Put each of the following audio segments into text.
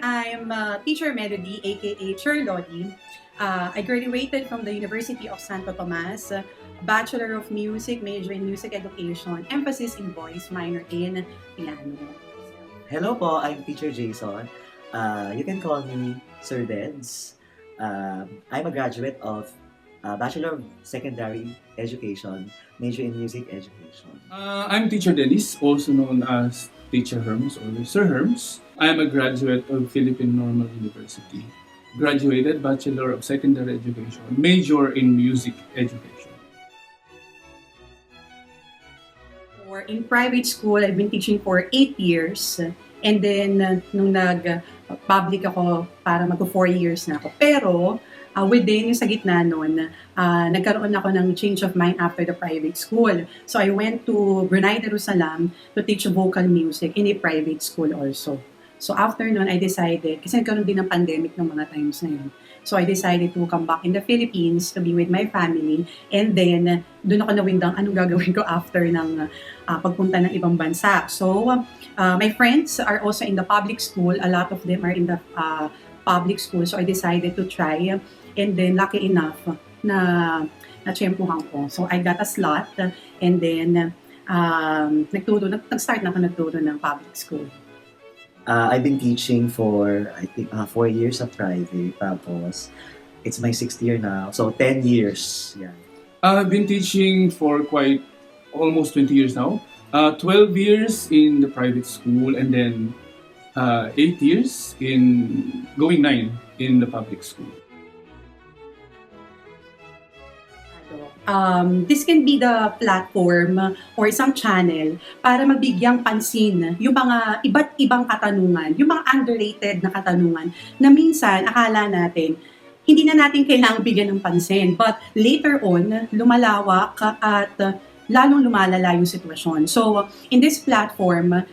Hi, I'm Teacher Melody, aka Chur Lodi. I graduated from the University of Santo Tomas, Bachelor of Music, major in Music Education, emphasis in voice, minor in piano. Hello po, I'm Teacher Jason. You can call me Sir Deds. I'm a graduate of Bachelor of Secondary Education, major in Music Education. I'm Teacher Dennis, also known as Teacher Herms or Sir Herms. I am a graduate of Philippine Normal University. Graduated Bachelor of Secondary Education, major in Music Education. Or in private school, I've been teaching for 8 years. And then, nung nag-public ako, para mag-4 years na ako. Pero, within yung sa gitna nun, nagkaroon ako ng change of mind after the private school. So, I went to Brunei Darussalam to teach vocal music in a private school also. So, after nun, I decided, kasi nagkaroon din ng pandemic ng mga times na yun. So, I decided to come back in the Philippines to be with my family. And then, doon ako nawindang anong gagawin ko after ng pagpunta ng ibang bansa. So, my friends are also in the public school. A lot of them are in the public school. So, I decided to try. And then, lucky enough na natsyempuhan ko. So, I got a slot. And then, nag-start na ako nagturo ng public school. I've been teaching for, I think, 4 years at private. Tapos, it's my 6th year now. So, 10 years. Yeah. I've been teaching for quite almost 20 years now. 12 years in the private school and then 8 years going 9 in the public school. This can be the platform or isang channel para mabigyang pansin yung mga iba't ibang katanungan, yung mga underrated na katanungan na minsan akala natin hindi na natin kailangang bigyan ng pansin. But later on, lumalawak at lalong lumalala yung sitwasyon. So, in this platform,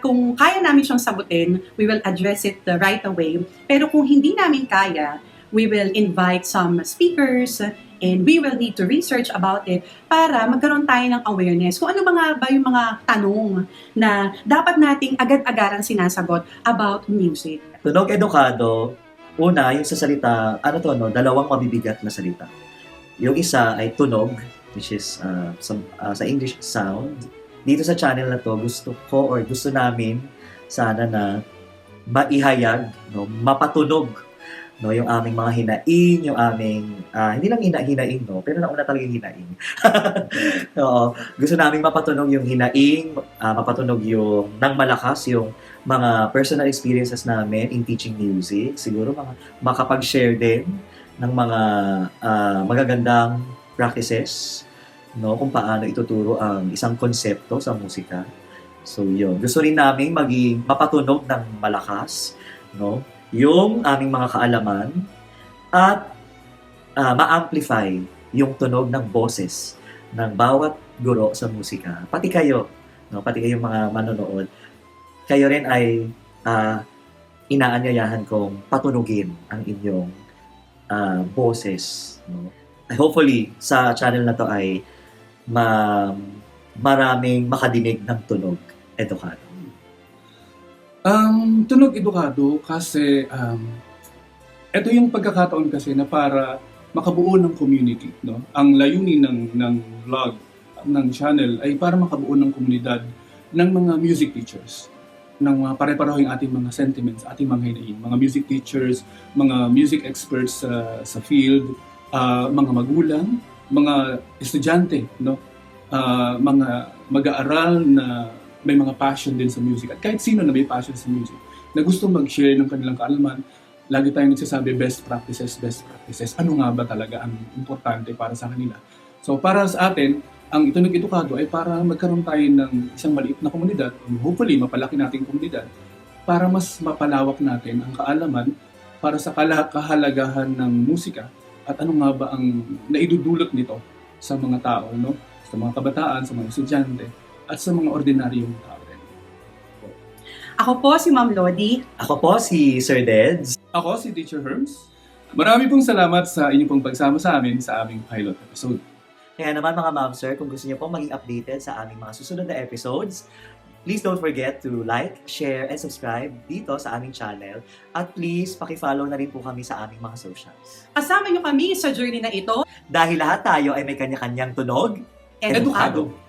kung kaya namin siyang sagutin, we will address it right away. Pero kung hindi namin kaya, we will invite some speakers and we will need to research about it para magkaroon tayo ng awareness kung ano ba yung mga tanong na dapat nating agad-agaran sinasagot about music. Tunog edukado, una, yung sa salita, dalawang mabibigat na salita. Yung isa ay tunog, which is sa English sound. Dito sa channel na to, gusto namin sana na maihayag, mapatunog yung aming mga hinaing, yung aming, hindi lang hinaing, pero nauna talaga yung hinaing. Oo, gusto namin mapatunog yung hinaing, mapatunog yung nang malakas yung mga personal experiences namin in teaching music. Siguro makapag-share din ng mga magagandang practices, kung paano ituturo ang isang konsepto sa musika. So yun, gusto rin namin maging mapatunog ng malakas, yung aming mga kaalaman at ma-amplify yung tunog ng boses ng bawat guro sa musika. Pati kayo, pati kayong mga manonood, kayo rin ay inaanyayahan kong patunugin ang inyong boses. Hopefully, sa channel na to ay maraming makadinig ng tunog edukado. Tunog edukado kasi ito yung pagkakataon kasi na para makabuo ng community, Ang layunin ng vlog, ng channel ay para makabuo ng komunidad ng mga music teachers, ng mga pare-pareho yung ating mga sentiments, ating mga hinaing, mga music teachers, mga music experts sa field, mga magulang, mga estudyante, mga mag-aaral na may mga passion din sa music at kahit sino na may passion sa music na gusto mag-share ng kanilang kaalaman. Lagi tayong nagsasabi best practices. Ano nga ba talaga ang importante para sa kanila? So para sa atin, ang Tunog Edukado ay para magkaroon tayo ng isang maliit na komunidad, hopefully mapalaki nating komunidad para mas mapalawak natin ang kaalaman para sa kahalagahan ng musika at ano nga ba ang naidudulot nito sa mga tao, sa mga kabataan, sa mga estudyante, at sa mga ordinaryong tao rin. Ako po si Ma'am Lodi. Ako po si Sir Deds. Ako si Teacher Herms. Marami pong salamat sa inyong pong pagsama sa amin sa aming pilot episode. Kaya naman mga ma'am sir, kung gusto niyo pong maging updated sa aming mga susunod na episodes, Please don't forget to like, share, and subscribe dito sa aming channel. At please, paki-follow na rin po kami sa aming mga socials. Kasama nyo kami sa journey na ito. Dahil lahat tayo ay may kanya-kanyang tunog, Edukado. Edukado.